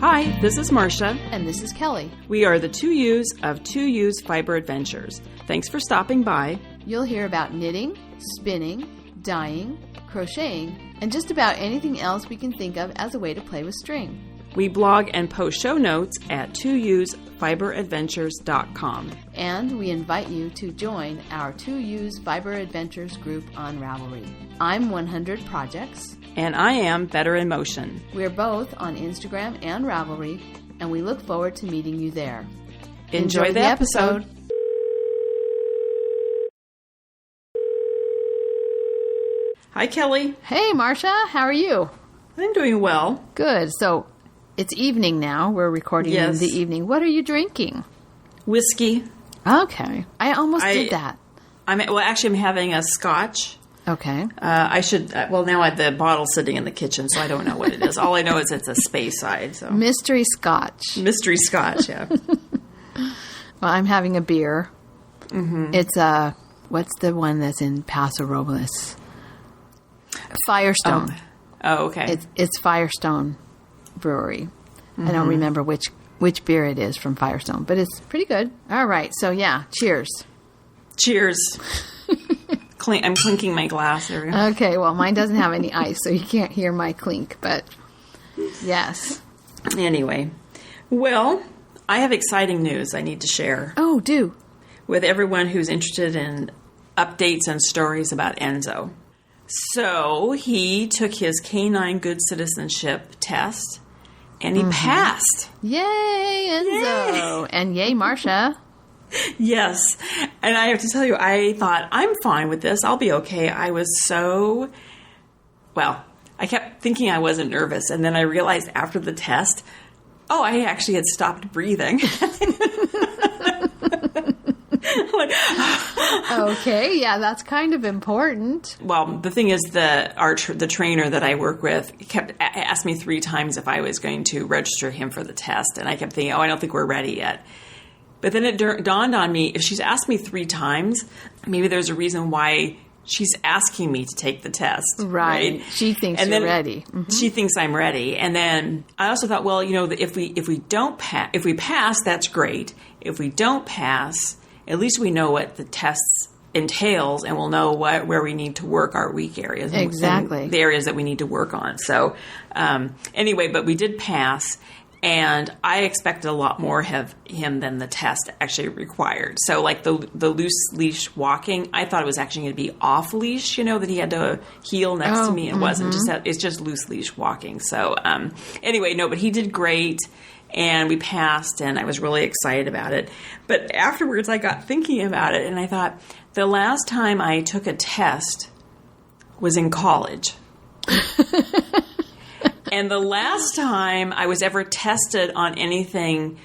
Hi, this is Marsha. And this is Kelly. We are the Two Ewes of Two Ewes Fiber Adventures. Thanks for stopping by. You'll hear about knitting, spinning, dyeing, crocheting, and just about anything else we can think of as a way to play with string. We blog and post show notes at twoewesfiberadventures.com. And we invite you to join our Two Ewes Fiber Adventures group on Ravelry. I'm 100 Projects. And I am Better in Motion. We're both on Instagram and Ravelry, and we look forward to meeting you there. Enjoy the episode. Hi, Kelly. Hey, Marsha. How are you? I'm doing well. Good. So, it's evening now. We're recording in the evening. What are you drinking? Whiskey. Okay. I almost did that. I'm having a scotch. Okay. I should, now the bottle's sitting in the kitchen, so I don't know what it is. All I know is it's a space side. So. Mystery Scotch. Mystery Scotch, yeah. Well, I'm having a beer. Mm-hmm. It's what's the one that's in Paso Robles? Firestone. Oh, okay. It's Firestone Brewery. Mm-hmm. I don't remember which beer it is from Firestone, but it's pretty good. All right, so yeah, cheers. Cheers. I'm clinking my glass. There we go. Okay, well, mine doesn't have any ice, so you can't hear my clink, but yes. Anyway, well, I have exciting news I need to share. Oh, do. With everyone who's interested in updates and stories about Enzo. So, he took his Canine Good Citizenship test, and he passed. Yay, Enzo! Yay. And yay, Marsha. Yes. And I have to tell you, I thought, I'm fine with this. I'll be okay. I was I kept thinking I wasn't nervous. And then I realized after the test, I actually had stopped breathing. Okay, yeah, that's kind of important. Well, the thing is, the trainer that I work with kept asked me 3 times if I was going to register him for the test. And I kept thinking, I don't think we're ready yet. But then it dawned on me, if she's asked me 3 times, maybe there's a reason why she's asking me to take the test. Right. She thinks you're ready. Mm-hmm. She thinks I'm ready. And then I also thought, if we pass, that's great. If we don't pass, at least we know what the test entails, and we'll know where we need to work our weak areas. Exactly. And the areas that we need to work on. So anyway, but we did pass. And I expected a lot more of him than the test actually required. So, like the loose leash walking, I thought it was actually going to be off leash. That he had to heel next to me. It wasn't. It's just loose leash walking. So, anyway, but he did great, and we passed, and I was really excited about it. But afterwards, I got thinking about it, and I thought the last time I took a test was in college. And the last time I was ever tested on anything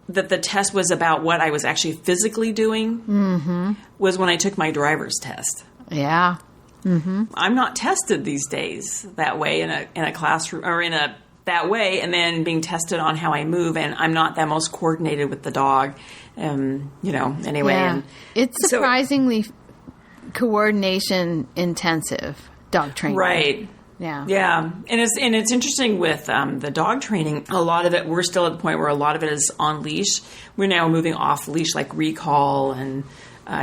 that the test was about what I was actually physically doing was when I took my driver's test. Yeah. Mm-hmm. I'm not tested these days that way in a classroom or that way, and then being tested on how I move, and I'm not that most coordinated with the dog. Anyway. Yeah. It's surprisingly coordination intensive dog training. Right. Yeah. Yeah. And it's interesting with the dog training, a lot of it, we're still at the point where a lot of it is on leash. We're now moving off leash, like recall and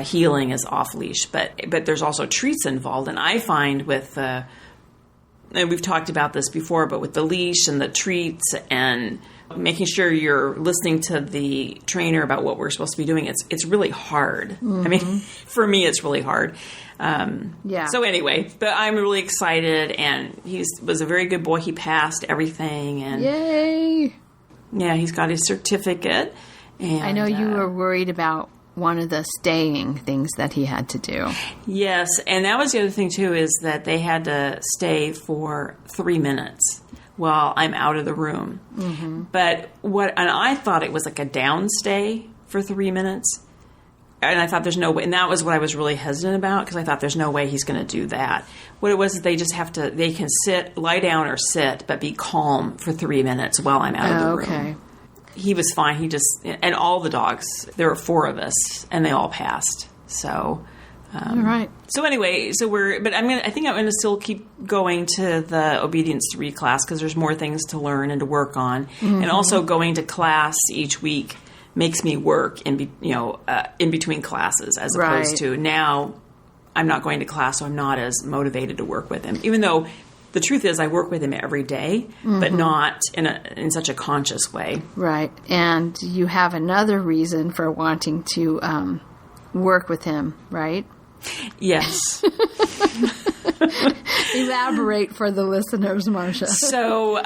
healing is off leash. But there's also treats involved. And I find with, and we've talked about this before, but with the leash and the treats and making sure you're listening to the trainer about what we're supposed to be doing, it's really hard. Mm-hmm. I mean, for me, it's really hard. Yeah. So anyway, but I'm really excited, and he was a very good boy. He passed everything, and yay! Yeah, he's got his certificate. And I know you were worried about one of the staying things that he had to do. Yes, and that was the other thing too, is that they had to stay for 3 minutes while I'm out of the room. Mm-hmm. And I thought it was like a down stay for 3 minutes. And I thought there's no way, and that was what I was really hesitant about, because I thought there's no way he's going to do that. What it was is they can lie down or sit, but be calm for 3 minutes while I'm out of the room. Okay. He was fine. And all the dogs, there were 4 of us, and they all passed. So, All right. So anyway, I think I'm going to still keep going to the Obedience 3 class because there's more things to learn and to work on. Mm-hmm. And also going to class each week makes me work in between classes as opposed to now I'm not going to class, so I'm not as motivated to work with him. Even though the truth is I work with him every day, but not in such a conscious way. Right. And you have another reason for wanting to work with him, right? Yes. Elaborate for the listeners, Marsha. So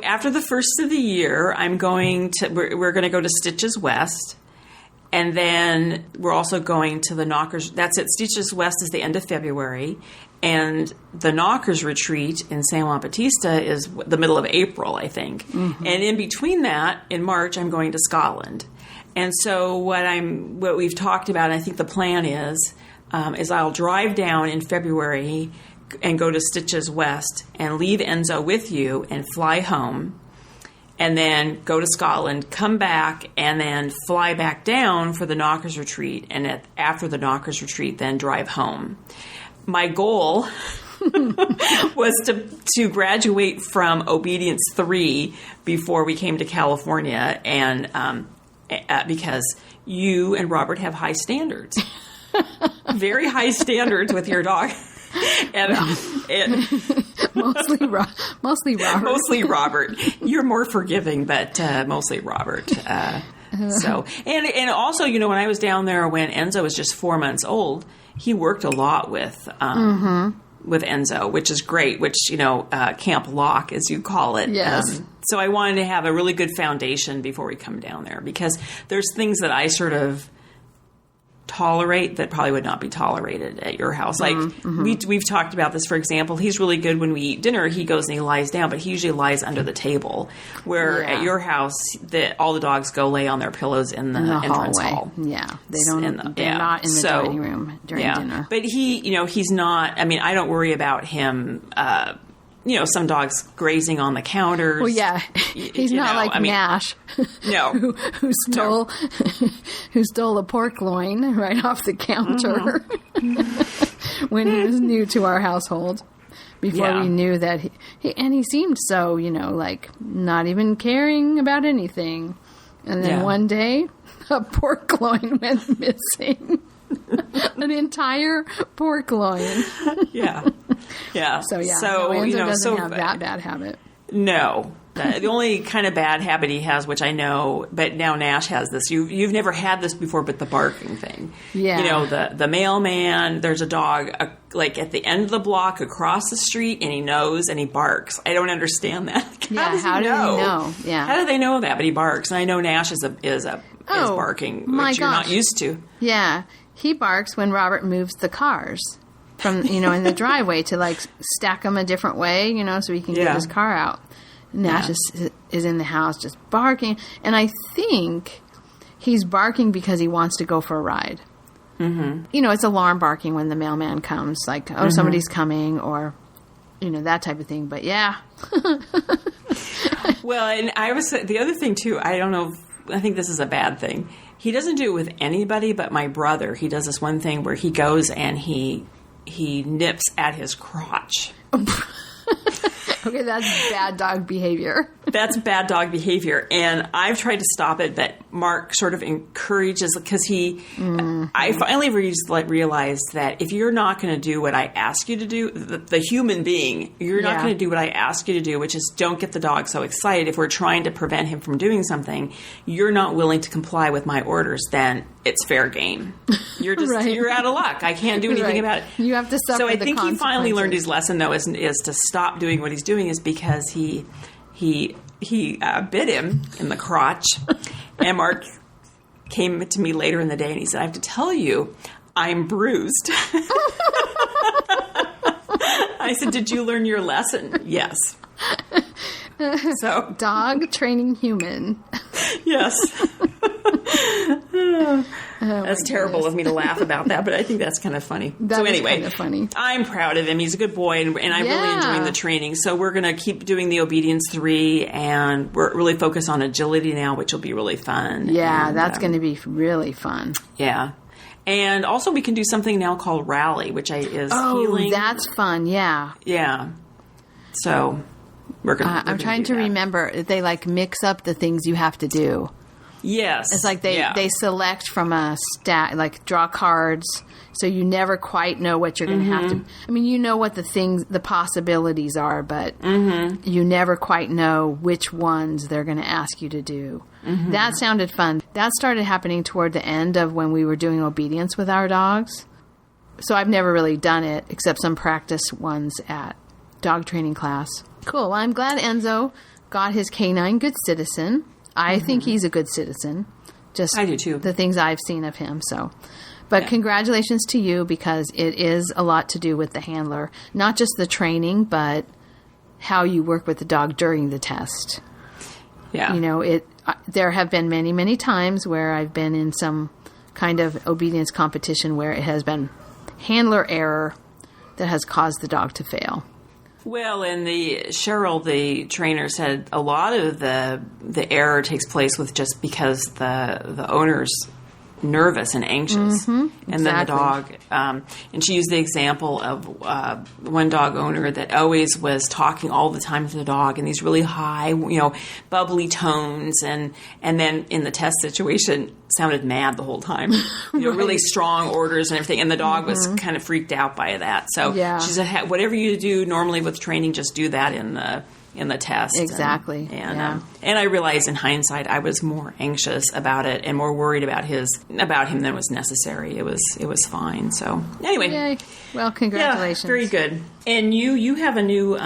after the first of the year, we're going to go to Stitches West, and then we're also going to the Knockers. That's it. Stitches West is the end of February, and the Knockers retreat in San Juan Bautista is the middle of April, I think. Mm-hmm. And in between that, in March, I'm going to Scotland. And so what we've talked about, and I think the plan is I'll drive down in February and go to Stitches West and leave Enzo with you and fly home, and then go to Scotland, come back, and then fly back down for the Knockers retreat, and after the Knockers retreat, then drive home. My goal was to graduate from Obedience 3 before we came to California, and because you and Robert have high standards. Very high standards with your dog. And mostly Robert. Mostly Robert. You're more forgiving, but mostly Robert. So, and also, when I was down there when Enzo was just 4 months old, he worked a lot with Enzo, which is great. Which Camp Lock, as you call it. Yes. So I wanted to have a really good foundation before we come down there, because there's things that I sort of tolerate that probably would not be tolerated at your house. Like we've talked about this. For example, he's really good when we eat dinner. He goes and he lies down, but he usually lies under the table. Where at your house, all the dogs go lay on their pillows in the entrance hall. Yeah, they don't. They're not in the dining room during dinner. But he's not. I mean, I don't worry about him. Some dogs grazing on the counters. Well, yeah, he's not like Nash. No, who stole a pork loin right off the counter when he was new to our household. Before we knew that he seemed so, like not even caring about anything. And then one day, a pork loin went missing. An entire pork loin. Yeah. So Enzo doesn't have that bad habit. No. The only kind of bad habit he has, which I know, but now Nash has this. You've never had this before, but the barking thing. Yeah. The mailman. There's a dog like at the end of the block across the street, and he knows and he barks. I don't understand that. How do they know? Yeah. How do they know that? But he barks, and I know Nash is barking, which you're not used to. Yeah. He barks when Robert moves the cars from, in the driveway to like stack them a different way, so he can get his car out. Nash is in the house just barking. And I think he's barking because he wants to go for a ride. Mm-hmm. It's alarm barking when the mailman comes, like, somebody's coming, or, that type of thing. But yeah. Well, and the other thing too, I don't know, I think this is a bad thing. He doesn't do it with anybody but my brother. He does this one thing where he goes and he nips at his crotch. Okay, that's bad dog behavior. That's bad dog behavior. And I've tried to stop it, but Mark sort of encourages, because I finally realized that if you're not going to do what I ask you to do, the human being, you're not going to do what I ask you to do, which is don't get the dog so excited. If we're trying to prevent him from doing something, you're not willing to comply with my orders, then it's fair game. You're just you're out of luck. I can't do anything about it. You have to suffer the consequences. So I think he finally learned his lesson, though, is to stop doing what he's doing, is because he bit him in the crotch. And Mark came to me later in the day and he said, I have to tell you, I'm bruised. I said, did you learn your lesson? Yes. So dog training human. Yes. That's terrible of me to laugh about that, but I think that's kind of funny. So anyway, kind of funny. I'm proud of him. He's a good boy, and I'm really enjoying the training. So we're going to keep doing the Obedience 3, and we're really focused on agility now, which will be really fun. Yeah, that's going to be really fun. Yeah. And also we can do something now called Rally, which is healing. Oh, that's fun. Yeah. Yeah. So I'm trying to remember. They like mix up the things you have to do. Yes. It's like they select from a stack, like draw cards, so you never quite know what you're going to have to. I mean, you know what the possibilities are, but you never quite know which ones they're going to ask you to do. That sounded fun. That started happening toward the end of when we were doing obedience with our dogs. So I've never really done it, except some practice ones at dog training class. Cool. Well, I'm glad Enzo got his canine good citizen. I think he's a good citizen. Just I do too. The things I've seen of him. But congratulations to you, because it is a lot to do with the handler. Not just the training, but how you work with the dog during the test. Yeah. You know, there have been many, many times where I've been in some kind of obedience competition where it has been handler error that has caused the dog to fail. Well, and Cheryl, the trainer, said a lot of the error takes place with just because the owner's nervous and anxious, and then the dog. And she used the example of one dog owner that always was talking all the time to the dog in these really high, bubbly tones, and then in the test situation sounded mad the whole time, really strong orders and everything, and the dog was kind of freaked out by that. So she said, whatever you do normally with training, just do that in the test. Exactly. And I realized in hindsight I was more anxious about it and more worried about him than was necessary. It was fine. So anyway. Yay. Well, congratulations. Yeah, very good. And you have a new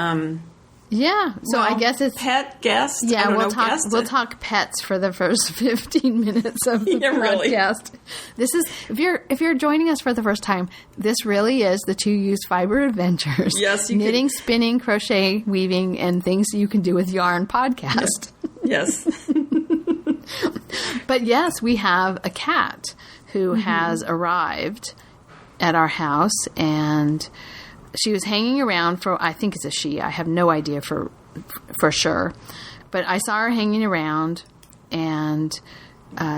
so I guess it's pet guest. Yeah, we'll talk pets for the first 15 minutes of the podcast. This is if you're joining us for the first time, this really is the Two Ewes Fiber Adventures. Yes, knitting, spinning, crochet, weaving, and things you can do with yarn podcast. Yes. But yes, we have a cat who has arrived at our house, and she was hanging around for, I think it's a she. I have no idea for sure. But I saw her hanging around, and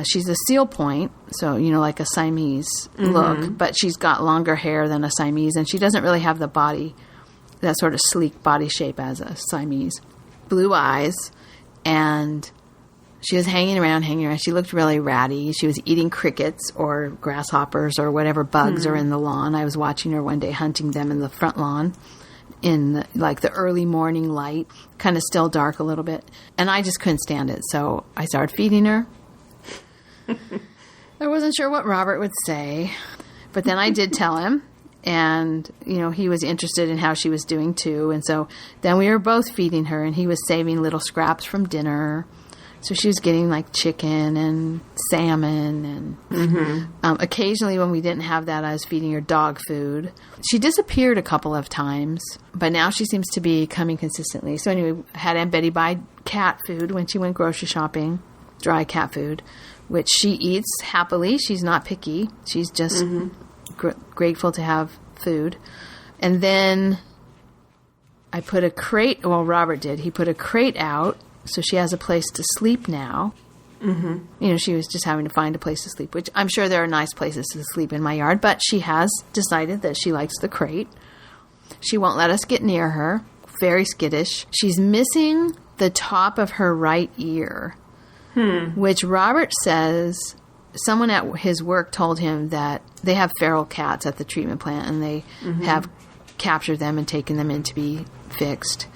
she's a seal point, so, like a Siamese look. But she's got longer hair than a Siamese, and she doesn't really have the body, that sort of sleek body shape as a Siamese. Blue eyes, and she was hanging around. She looked really ratty. She was eating crickets or grasshoppers or whatever bugs are in the lawn. I was watching her one day hunting them in the front lawn in the early morning light, kind of still dark a little bit. And I just couldn't stand it. So I started feeding her. I wasn't sure what Robert would say, but then I did tell him. And, he was interested in how she was doing too. And so then we were both feeding her, and he was saving little scraps from dinner. So she was getting like chicken and salmon, and occasionally when we didn't have that, I was feeding her dog food. She disappeared a couple of times, but now she seems to be coming consistently. So anyway, I had Aunt Betty buy cat food when she went grocery shopping, dry cat food, which she eats happily. She's not picky. She's just grateful to have food. And then I put a crate, Robert did. He put a crate out. So she has a place to sleep now. She was just having to find a place to sleep, which I'm sure there are nice places to sleep in my yard, but she has decided that she likes the crate. She won't let us get near her. Very skittish. She's missing the top of her right ear, which Robert says someone at his work told him that they have feral cats at the treatment plant, and they have captured them and taken them in to be fixed.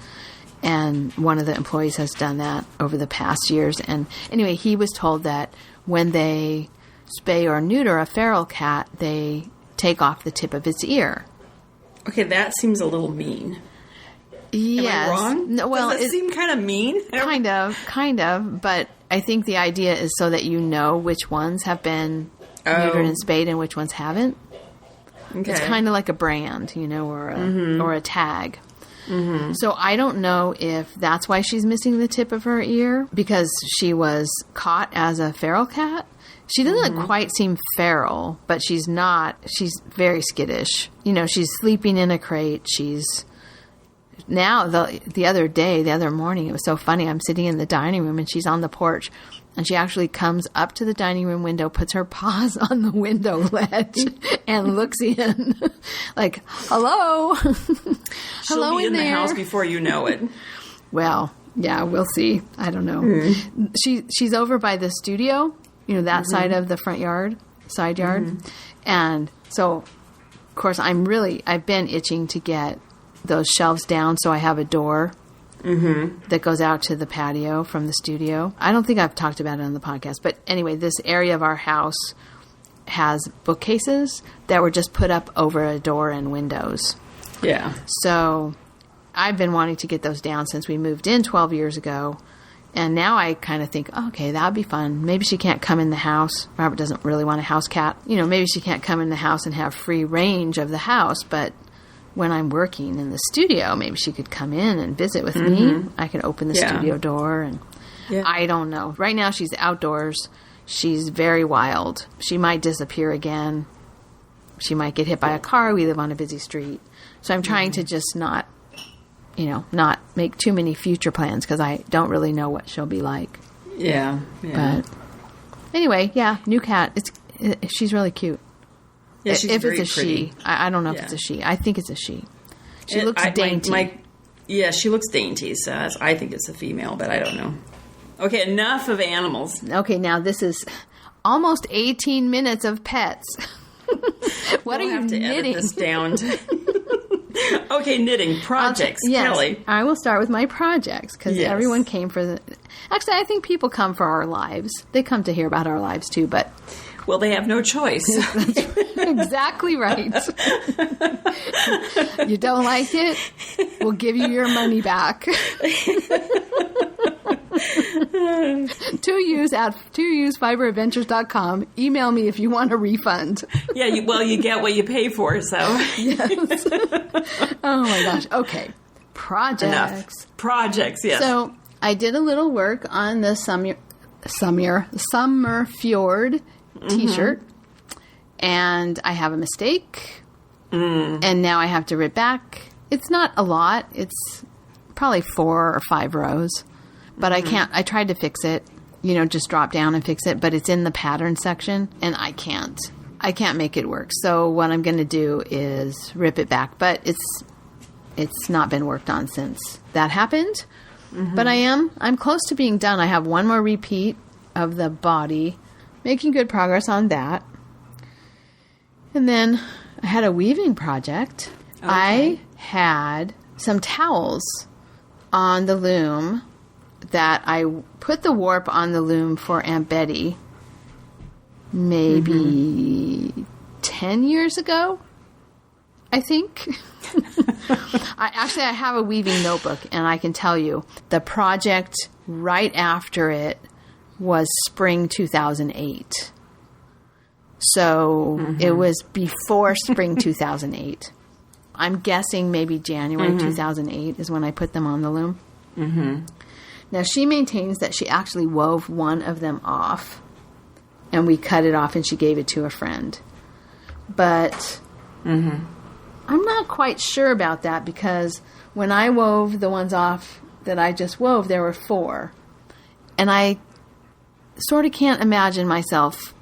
And one of the employees has done that over the past years. And anyway, he was told that when they spay or neuter a feral cat, they take off the tip of its ear. Okay, that seems a little mean. Yes. Am I wrong? No, well, does it seem kind of mean? Kind of. But I think the idea is so that you know which ones have been neutered and spayed and which ones haven't. Okay. It's kind of like a brand, or a tag. So I don't know if that's why she's missing the tip of her ear, because she was caught as a feral cat. She doesn't quite seem feral, but she's not. She's very skittish. She's sleeping in a crate. Now, the other morning, it was so funny. I'm sitting in the dining room, and she's on the porch, And she actually comes up to the dining room window, puts her paws on the window ledge, and looks in. Like, hello? She'll be in the house before you know it. Well, yeah, we'll see. I don't know. She's over by the studio, that side of the side yard. And so, of course, I've been itching to get those shelves down so I have a door that goes out to the patio from the studio. I don't think I've talked about it on the podcast, but anyway, this area of our house has bookcases that were just put up over a door and windows. Yeah. So I've been wanting to get those down since we moved in 12 years ago. And now I kind of think, okay, that would be fun. Maybe she can't come in the house. Robert doesn't really want a house cat. Maybe she can't come in the house and have free range of the house, but when I'm working in the studio, maybe she could come in and visit with me. I can open the studio door, and I don't know. Right now she's outdoors. She's very wild. She might disappear again. She might get hit by a car. We live on a busy street. So I'm trying to just not make too many future plans because I don't really know what she'll be like. Yeah. But anyway, new cat. She's really cute. Yeah, she's if very it's a pretty. she. I don't know if it's a she. I think it's a she. She looks dainty. She looks dainty, so I think it's a female, but I don't know. Okay, enough of animals. Okay, now this is almost 18 minutes of pets. What are you have to knitting? Edit this down to... Okay, knitting projects. Yes, Kelly. I will start with my projects because everyone came for the... Actually, I think people come for our lives. They come to hear about our lives too, but... Well, they have no choice. Exactly right. You don't like it? We'll give you your money back. 2Ewes at 2ewesfiberadventures.com. Email me if you want a refund. Yeah, you get what you pay for, so. Yes. Oh my gosh. Okay. Projects. Enough. Projects, yes. So I did a little work on the Summer Fjord t-shirt, and I have a mistake, and now I have to rip back. It's not a lot. It's probably 4 or 5 rows, but I tried to fix it, just drop down and fix it, but it's in the pattern section, and I can't make it work. So what I'm going to do is rip it back, but it's not been worked on since that happened, but I'm close to being done. I have one more repeat of the body, making good progress on that. And then I had a weaving project. Okay. I had some towels on the loom that I put the warp on the loom for Aunt Betty maybe 10 years ago, I think. I have a weaving notebook, and I can tell you the project right after it was spring 2008. So it was before spring 2008. I'm guessing maybe January 2008 is when I put them on the loom. Now, she maintains that she actually wove one of them off, and we cut it off, and she gave it to a friend. But I'm not quite sure about that, because when I wove the ones off that I just wove, there were 4. And I sort of can't imagine myself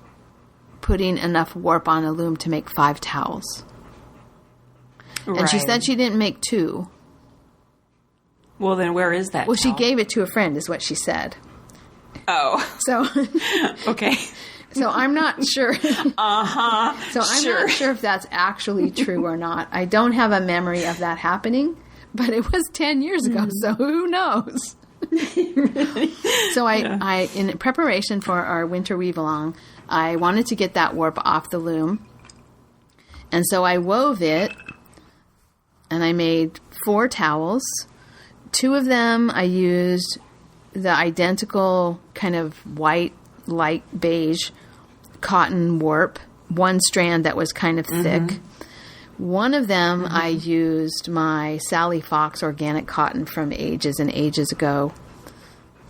putting enough warp on a loom to make 5 towels. Right. And she said she didn't make 2. Well, then where is that? Well, she gave it to a friend, is what she said. Oh. So. Okay. So I'm not sure. So I'm sure. not sure if that's actually true or not. I don't have a memory of that happening, but it was 10 years ago, so who knows? So I, in preparation for our winter weave along, I wanted to get that warp off the loom. And so I wove it, and I made 4 towels. 2 of them I used the identical kind of white, light beige cotton warp, one strand that was kind of thick. One of them I used my Sally Fox organic cotton from ages and ages ago.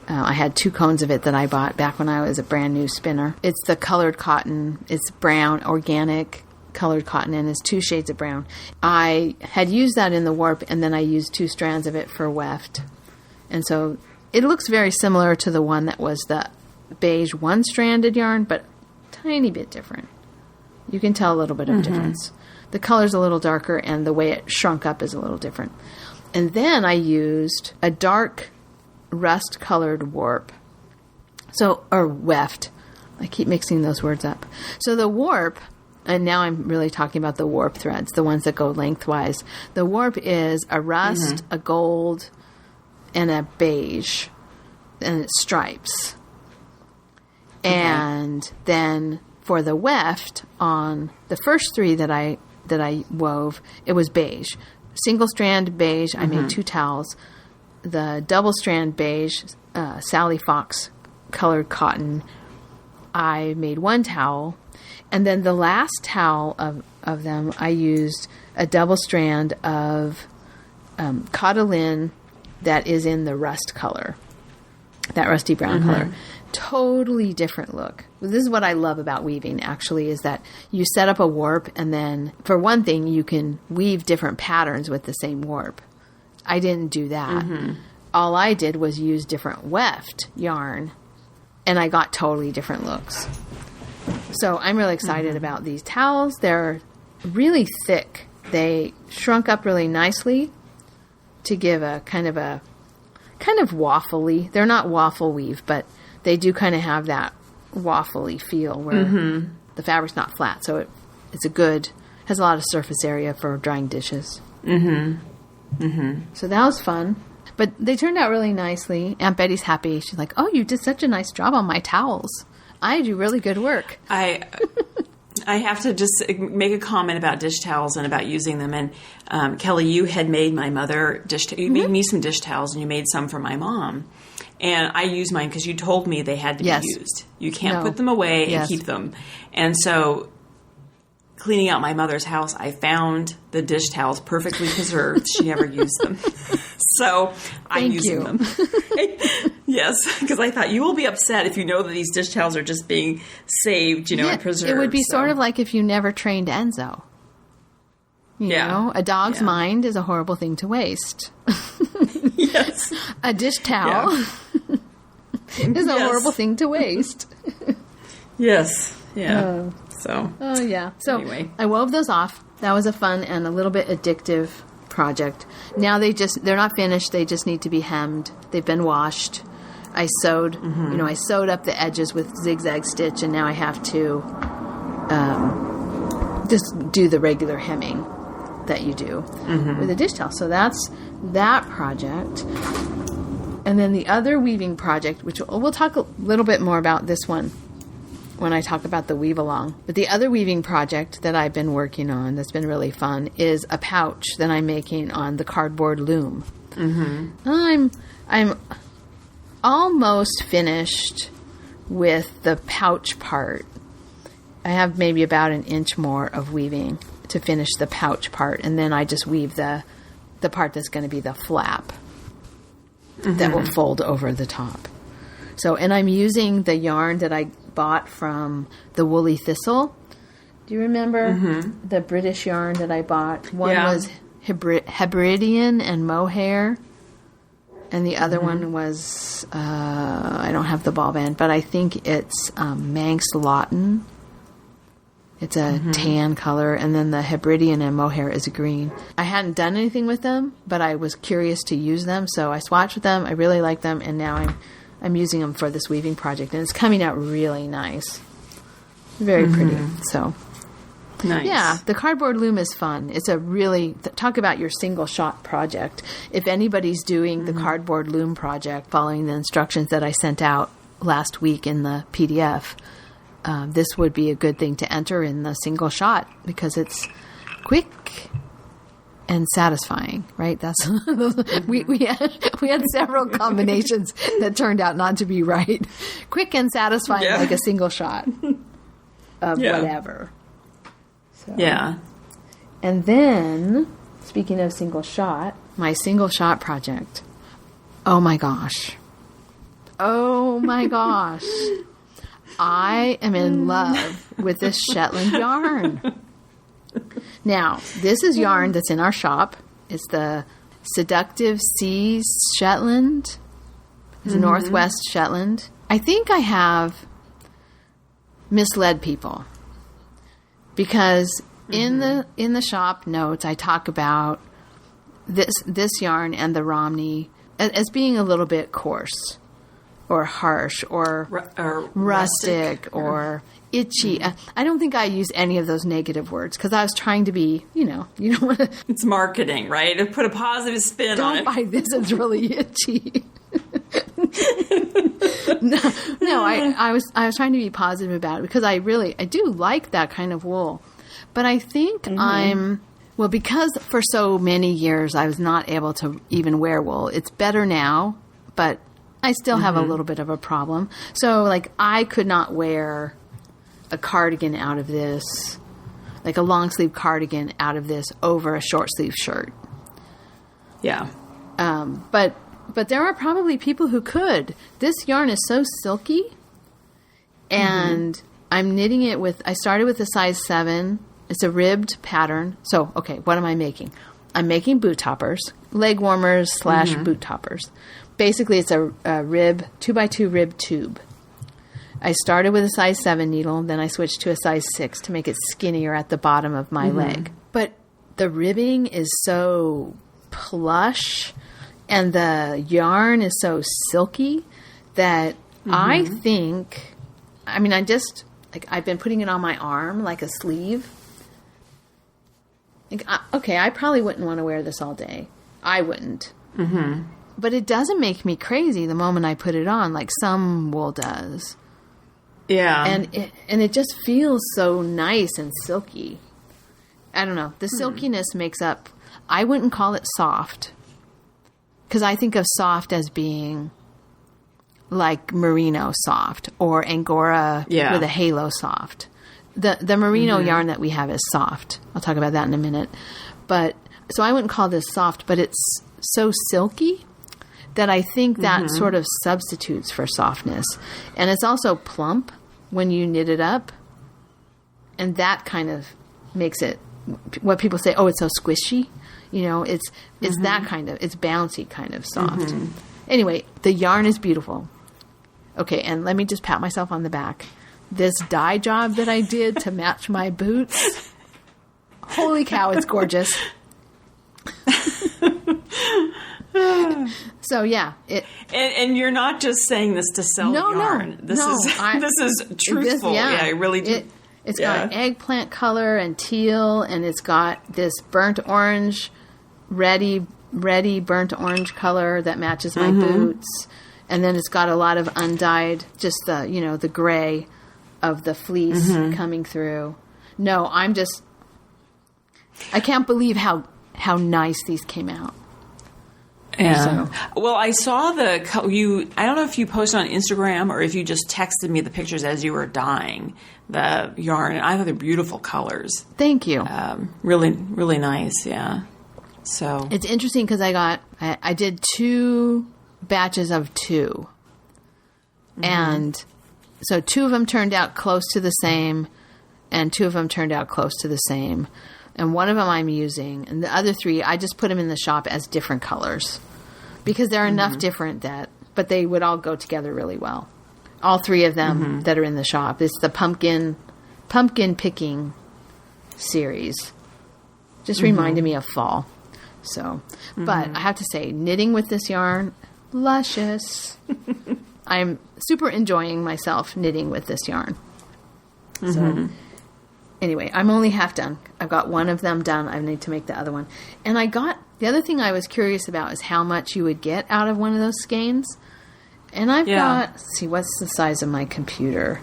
I had 2 cones of it that I bought back when I was a brand new spinner. It's the colored cotton. It's brown, organic colored cotton, and it's 2 shades of brown. I had used that in the warp, and then I used 2 strands of it for weft. And so it looks very similar to the one that was the beige one-stranded yarn, but tiny bit different. You can tell a little bit of difference. The color's a little darker, and the way it shrunk up is a little different. And then I used a dark rust-colored warp. Or weft. I keep mixing those words up. So the warp, and now I'm really talking about the warp threads, the ones that go lengthwise. The warp is a rust, a gold, and a beige, and it's stripes. Okay. And then for the weft, on the first 3 that I wove, it was beige. Single strand beige, I made 2 towels. The double strand beige, Sally Fox colored cotton, I made 1 towel. And then the last towel of them, I used a double strand of Cottolin that is in the rust color, that rusty brown color. Totally different look. This is what I love about weaving, actually, is that you set up a warp, and then, for one thing, you can weave different patterns with the same warp. I didn't do that. All I did was use different weft yarn, and I got totally different looks. So I'm really excited about these towels. They're really thick. They shrunk up really nicely to give a kind of waffly. They're not waffle weave, but they do kind of have that waffly feel where the fabric's not flat. So it's has a lot of surface area for drying dishes. So that was fun. But they turned out really nicely. Aunt Betty's happy. She's like, "Oh, you did such a nice job on my towels. I do really good work." I have to just make a comment about dish towels and about using them. And Kelly, you had made my mother you made me some dish towels, and you made some for my mom. And I used mine because you told me they had to be used. You can't put them away and keep them. And so, cleaning out my mother's house, I found the dish towels perfectly preserved. She never used them. So I'm using them. Yes, because I thought you will be upset if you know that these dish towels are just being saved, and preserved. It would be sort of like if you never trained Enzo. You know, a dog's mind is a horrible thing to waste. Yes. A dish towel is a horrible thing to waste. Yes. Yeah. So anyway, I wove those off. That was a fun and a little bit addictive project. Now they're not finished. They just need to be hemmed. They've been washed. I sewed, I sewed up the edges with zigzag stitch, and now I have to just do the regular hemming that you do with a dish towel. So that's that project. And then the other weaving project, which we'll talk a little bit more about this one when I talk about the weave along. But the other weaving project that I've been working on that's been really fun is a pouch that I'm making on the cardboard loom. I'm almost finished with the pouch part. I have maybe about an inch more of weaving to finish the pouch part, and then I just weave the part that's going to be the flap that will fold over the top. So, and I'm using the yarn that I bought from the Woolly Thistle. Do you remember the British yarn that I bought? One was Hebridean and mohair, and the other one was, I don't have the ball band, but I think it's Manx Lawton. It's a tan color, and then the Hebridean and mohair is green. I hadn't done anything with them, but I was curious to use them, so I swatched with them. I really like them, and now I'm using them for this weaving project, and it's coming out really nice. Very pretty. So, nice. Yeah, the cardboard loom is fun. It's a really, talk about your single shot project. If anybody's doing the cardboard loom project, following the instructions that I sent out last week in the PDF, this would be a good thing to enter in the single shot because it's quick and satisfying, right? That's we had several combinations that turned out not to be right. Quick and satisfying, like a single shot of whatever. So. Yeah. And then, speaking of single shot, my single shot project. Oh my gosh. I am in love with this Shetland yarn. Now, this is yarn that's in our shop. It's the Seductive Seas Shetland. It's Northwest Shetland. I think I have misled people because in the shop notes I talk about this yarn and the Romney as being a little bit coarse or harsh or rustic or itchy. I don't think I use any of those negative words because I was trying to be, you don't want to. It's marketing, right? To put a positive spin on it. Don't buy this; it's really itchy. No, I was trying to be positive about it because I do like that kind of wool, but I think because for so many years I was not able to even wear wool. It's better now, but I still have a little bit of a problem. So like I could not wear a cardigan out of this, like a long sleeve cardigan out of this over a short sleeve shirt. Yeah. But there are probably people who could. This yarn is so silky, and I'm knitting it I started with a size 7. It's a ribbed pattern. So, okay, what am I making? I'm making boot toppers, leg warmers / boot toppers. Basically, it's a rib, 2x2 rib tube. I started with a size 7 needle, then I switched to a size 6 to make it skinnier at the bottom of my leg. But the ribbing is so plush, and the yarn is so silky that I think, I've been putting it on my arm like a sleeve. I probably wouldn't want to wear this all day. I wouldn't. But it doesn't make me crazy the moment I put it on, like some wool does. Yeah. And it just feels so nice and silky. I don't know. The silkiness makes up, I wouldn't call it soft. Because I think of soft as being like merino soft or Angora with a halo soft. The merino yarn that we have is soft. I'll talk about that in a minute. But so I wouldn't call this soft, but it's so silky that I think that sort of substitutes for softness. And it's also plump when you knit it up. And that kind of makes it what people say, oh, it's so squishy. It's that kind of, it's bouncy kind of soft. Anyway, the yarn is beautiful. Okay, and let me just pat myself on the back. This dye job that I did to match my boots, holy cow, it's gorgeous. So yeah, and you're not just saying this to sell yarn. This is truthful. I really do. It's got eggplant color and teal, and it's got this burnt orange, ready burnt orange color that matches my boots. And then it's got a lot of undyed, just the gray of the fleece coming through. No, I can't believe how nice these came out. Yeah. Well, I saw I don't know if you posted on Instagram or if you just texted me the pictures as you were dyeing the yarn. I thought they're beautiful colors. Thank you. Really, really nice. Yeah. So it's interesting because I did 2 batches of 2. And so 2 of them turned out close to the same and 2 of them turned out close to the same. And one of them I'm using, and the other 3, I just put them in the shop as different colors because they're enough different but they would all go together really well. All 3 of them that are in the shop. It's the pumpkin picking series. Just reminded me of fall. So, but I have to say, knitting with this yarn, luscious. I'm super enjoying myself knitting with this yarn. So, anyway, I'm only half done. I've got one of them done. I need to make the other one. And the other thing I was curious about is how much you would get out of one of those skeins. And I've got, let's see, what's the size of my computer?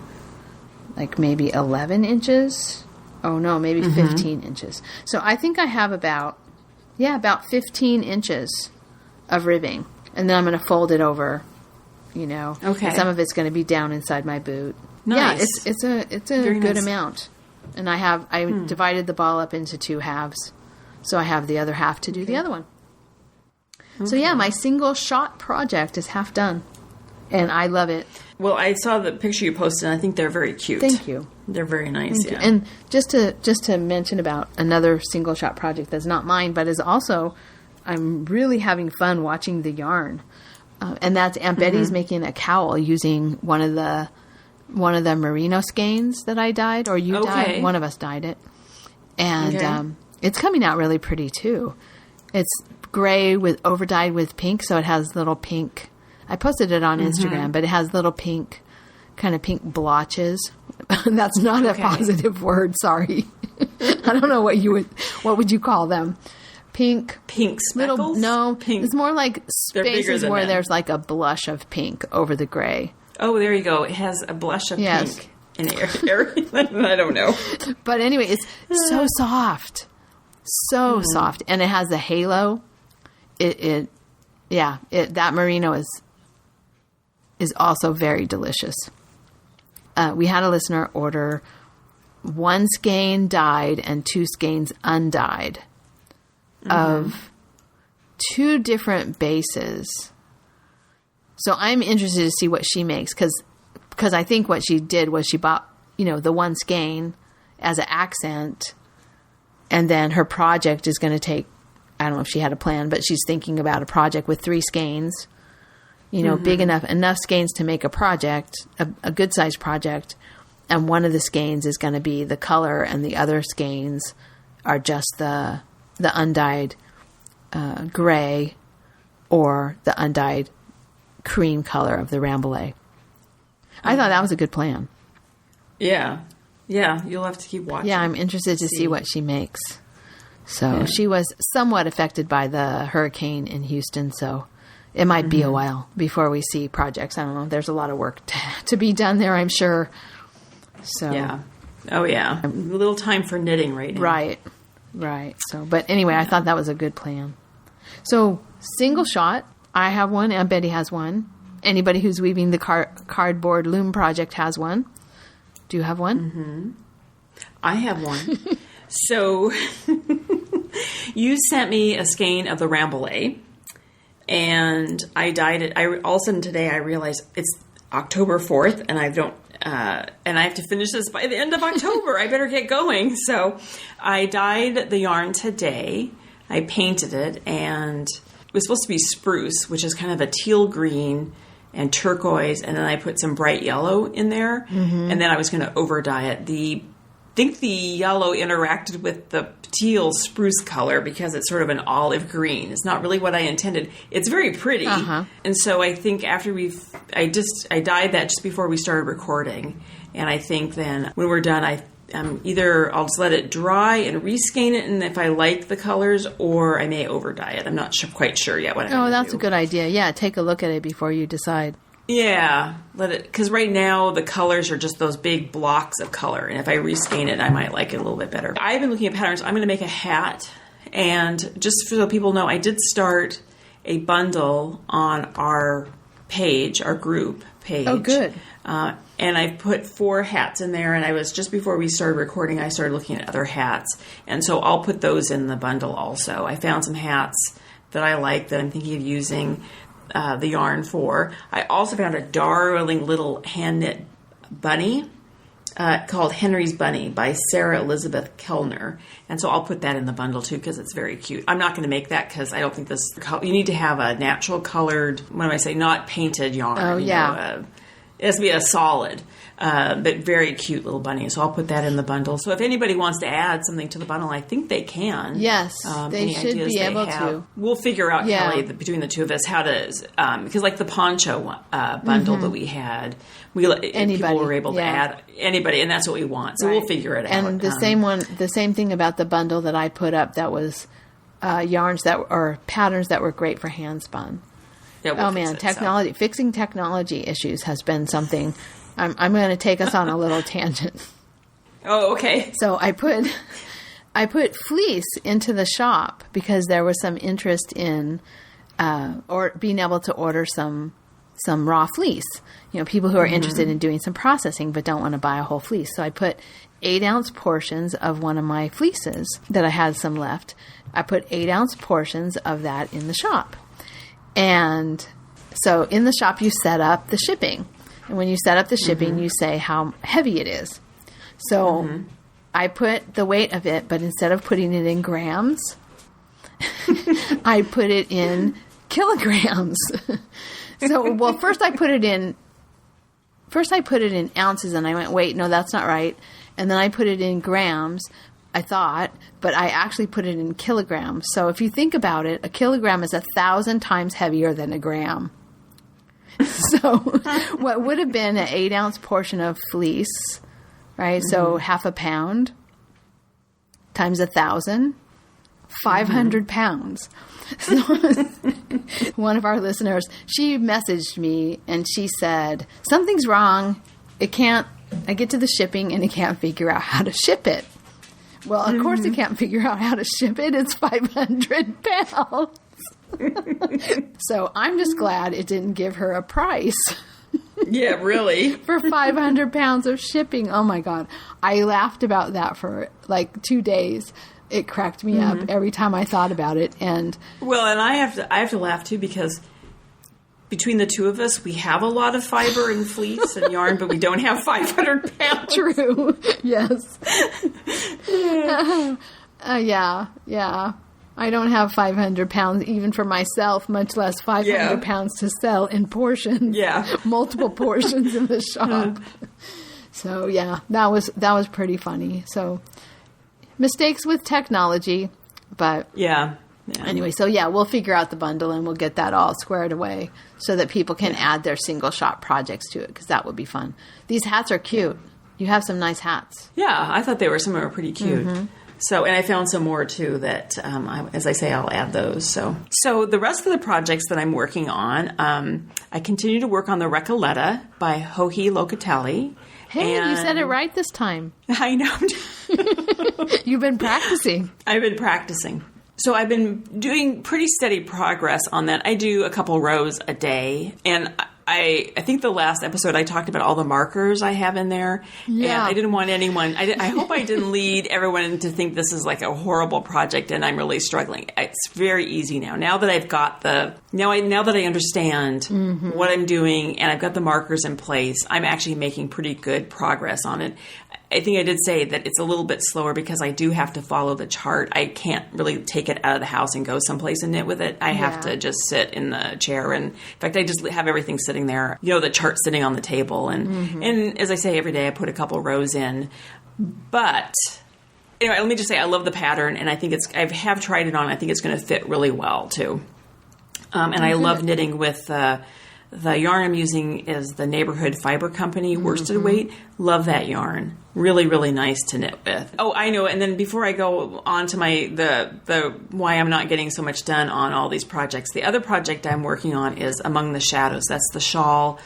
Like maybe 11 inches? Oh no, maybe 15 inches. So I think I have about 15 inches of ribbing. And then I'm going to fold it over, Okay. And some of it's going to be down inside my boot. Nice. Yeah, it's a very good amount. And I divided the ball up into 2 halves. So I have the other half to do the other one. Okay. So yeah, my single shot project is half done. And I love it. Well, I saw the picture you posted, and I think they're very cute. Thank you. They're very nice, Thank you. And just to mention about another single shot project that's not mine, but is also, I'm really having fun watching the yarn. And that's Aunt Betty's making a cowl using one of the merino skeins that I dyed, or you dyed. One of us dyed it. And it's coming out really pretty too. It's gray with overdyed with pink, so it has little pink. I posted it on Instagram, but it has little pink, kind of pink blotches. That's not a positive word. Sorry. I don't know what would you call them? Pink speckles? Pink. It's more like spaces where there's like a blush of pink over the gray. Oh, there you go. It has a blush of pink in the area. I don't know. But anyway, it's so soft. So soft. And it has the halo. That merino is also very delicious. We had a listener order 1 skein dyed and 2 skeins undyed of 2 different bases. So I'm interested to see what she makes because I think what she did was she bought, the 1 skein as an accent, and then her project is going to take, I don't know if she had a plan, but she's thinking about a project with 3 skeins, big enough skeins to make a project, a good sized project. And one of the skeins is going to be the color, and the other skeins are just the undyed gray or the undyed cream color of the Rambouillet. I thought that was a good plan. Yeah. Yeah, you'll have to keep watching. Yeah, I'm interested to see what she makes. So she was somewhat affected by the hurricane in Houston, so it might be a while before we see projects. I don't know. There's a lot of work to be done there, I'm sure. So yeah. Oh, yeah. A little time for knitting right now. Right. So, but anyway, I thought that was a good plan. So, single shot. I have one. Aunt Betty has one. Anybody who's weaving the cardboard loom project has one. Do you have one? Mm-hmm. I have one. So, you sent me a skein of the Rambouillet, and I dyed it. All of a sudden today I realized it's October 4th, and and I have to finish this by the end of October. I better get going. So I dyed the yarn today. I painted it, and it was supposed to be spruce, which is kind of a teal green and turquoise, and then I put some bright yellow in there, and then I was going to over dye it. I think the yellow interacted with the teal spruce color because it's sort of an olive green. It's not really what I intended. It's very pretty. And so I think after I dyed that just before we started recording. And I think then when we're done, either I'll just let it dry and reskein it, and if I like the colors, or I may over dye it. I'm not quite sure yet what I'm going to do. Oh, that's a good idea. Yeah, take a look at it before you decide. Yeah, because right now the colors are just those big blocks of color, and if I reskein it, I might like it a little bit better. I've been looking at patterns. I'm going to make a hat, and just so people know, I did start a bundle on our page, our group page. Oh, good. And I put 4 hats in there, and I was, just before we started recording, I started looking at other hats, and so I'll put those in the bundle also. I found some hats that I like that I'm thinking of using the yarn for. I also found a darling little hand-knit bunny called Henry's Bunny by Sarah Elizabeth Kellner. And so I'll put that in the bundle too because it's very cute. I'm not going to make that because I don't think you need to have a natural colored, not painted yarn. Oh, yeah. It has to be a solid, but very cute little bunny. So I'll put that in the bundle. So if anybody wants to add something to the bundle, I think they can. Yes, they should be able to. We'll figure out, Kelly, between the two of us, how to, because like the poncho bundle that we had, people were able to add anybody, and that's what we want. So we'll figure it out. And the same thing about the bundle that I put up that was patterns that were great for hand spun. Yeah, fixing technology issues has been something. I'm going to take us on a little tangent. Oh, okay. So I put fleece into the shop because there was some interest in or being able to order some raw fleece. People who are interested in doing some processing but don't want to buy a whole fleece. So I put 8-ounce portions of one of my fleeces that I had some left. I put 8-ounce portions of that in the shop. And so in the shop, you set up the shipping. And when you set up the shipping, you say how heavy it is. So I put the weight of it, but instead of putting it in grams, I put it in kilograms. So, well, first I put it in ounces, and I went, wait, no, that's not right. And then I put it in grams, I thought, but I actually put it in kilograms. So if you think about it, a kilogram is 1,000 times heavier than a gram. So what would have been an 8-ounce portion of fleece, right? Mm-hmm. So half a pound times 1,000, 500 pounds. So one of our listeners, she messaged me and she said, something's wrong. I get to the shipping and it can't figure out how to ship it. Well, of course it can't figure out how to ship it. It's 500 pounds. So I'm just glad it didn't give her a price. Yeah, really? For 500 pounds of shipping. Oh my God. I laughed about that for like 2 days. It cracked me up every time I thought about it. And I have to laugh too, because between the two of us, we have a lot of fiber and fleece and yarn, but we don't have 500 pounds. True. Yes. Yeah. I don't have 500 pounds even for myself, much less 500 pounds to sell in portions. Yeah. Multiple portions in the shop. So yeah, that was pretty funny. So mistakes with technology, but yeah. Anyway, so yeah, we'll figure out the bundle and we'll get that all squared away so that people can add their single shot projects to it, because that would be fun. These hats are cute. You have some nice hats. Yeah, I thought some of them were pretty cute. Mm-hmm. So, and I found some more too that, as I say, I'll add those. So the rest of the projects that I'm working on, I continue to work on the Recoleta by Joji Locateli. Hey, you said it right this time. I know. You've been practicing. I've been practicing. So I've been doing pretty steady progress on that. I do a couple rows a day, and I think the last episode I talked about all the markers I have in there. Yeah. And I didn't want anyone, I hope I didn't lead everyone to think this is like a horrible project and I'm really struggling. It's very easy now. Now that I've got now that I understand what I'm doing and I've got the markers in place, I'm actually making pretty good progress on it. I think I did say that it's a little bit slower because I do have to follow the chart. I can't really take it out of the house and go someplace and knit with it. I have to just sit in the chair. And in fact, I just have everything sitting there, the chart sitting on the table. And as I say, every day I put a couple rows in. But anyway, let me just say I love the pattern, and I think I have tried it on. I think it's going to fit really well too. And I love knitting with the yarn I'm using is the Neighborhood Fiber Company worsted weight. Love that yarn. Really, really nice to knit with. Oh, I know. And then before I go on to the why I'm not getting so much done on all these projects, the other project I'm working on is Among the Shadows. That's the shawl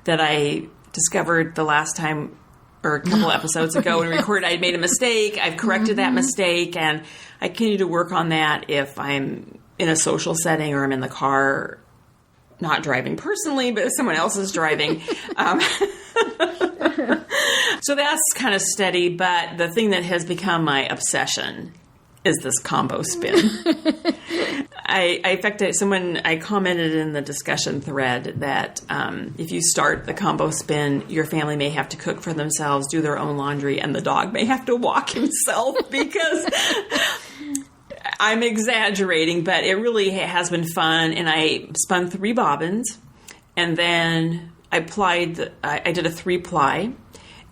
that I discovered the last time or a couple episodes ago when we recorded. I had made a mistake. I've corrected that mistake, and I continue to work on that if I'm in a social setting or I'm in the car, not driving personally, but if someone else is driving. So that's kind of steady, but the thing that has become my obsession is this combo spin. I commented in the discussion thread that if you start the combo spin, your family may have to cook for themselves, do their own laundry, and the dog may have to walk himself because I'm exaggerating, but it really has been fun. And I spun 3 bobbins, and then I did a 3-ply,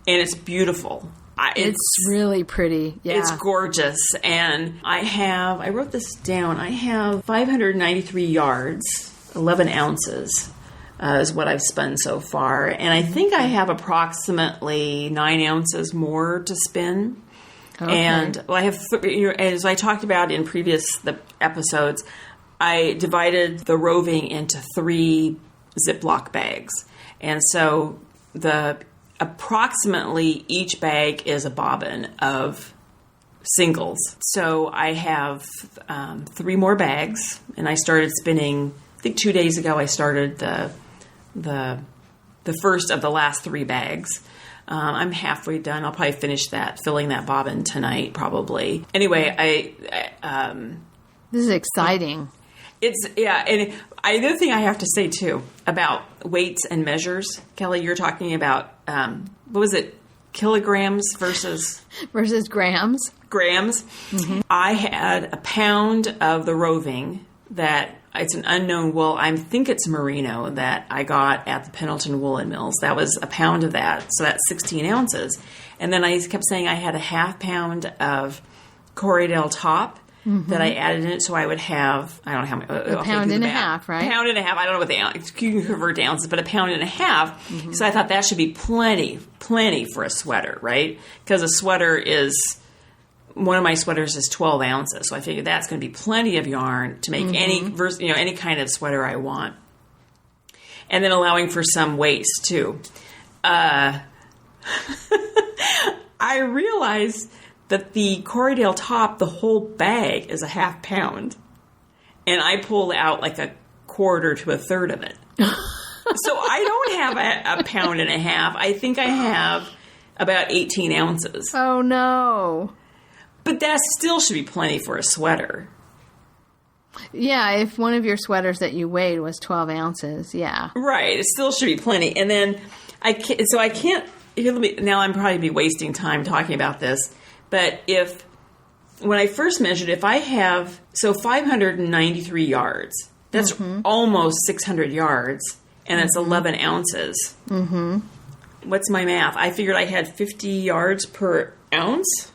and it's beautiful. It's really pretty. Yeah. It's gorgeous. And I wrote this down. I have 593 yards, 11 ounces is what I've spun so far. And I think I have approximately 9 ounces more to spin. Okay. And I have, as I talked about in previous episodes, I divided the roving into 3 Ziploc bags. And so approximately each bag is a bobbin of singles. So I have 3 more bags, and I started spinning. I think 2 days ago I started the first of the last 3 bags. I'm halfway done. I'll probably finish filling that bobbin tonight, probably. Anyway, this is exciting. And the other thing I have to say, too, about weights and measures, Kelly, you're talking about, what was it, kilograms versus grams? Grams. Mm-hmm. I had a pound of the roving that it's an unknown wool. I think it's merino that I got at the Pendleton Woolen Mills. That was a pound of that, so that's 16 ounces. And then I kept saying I had a half pound of Corriedale top that I added in it, so I would have, I don't know how many. A pound and a half, right? Pound and a half. I don't know what the ounce, you can convert to ounces, but a pound and a half. So I thought that should be plenty for a sweater, right? Because a sweater is, one of my sweaters is 12 ounces, so I figured that's going to be plenty of yarn to make any kind of sweater I want. And then allowing for some waist, too. I realized that the Corriedale top, the whole bag is a half pound. And I pulled out like a quarter to a third of it. So I don't have a pound and a half. I think I have about 18 ounces. Oh, no. But that still should be plenty for a sweater. Yeah, if one of your sweaters that you weighed was 12 ounces, yeah. Right, it still should be plenty. And then, now I'm probably be wasting time talking about this, but when I first measured, if I have, 593 yards, that's almost 600 yards, and it's 11 ounces. Mm-hmm. What's my math? I figured I had 50 yards per ounce.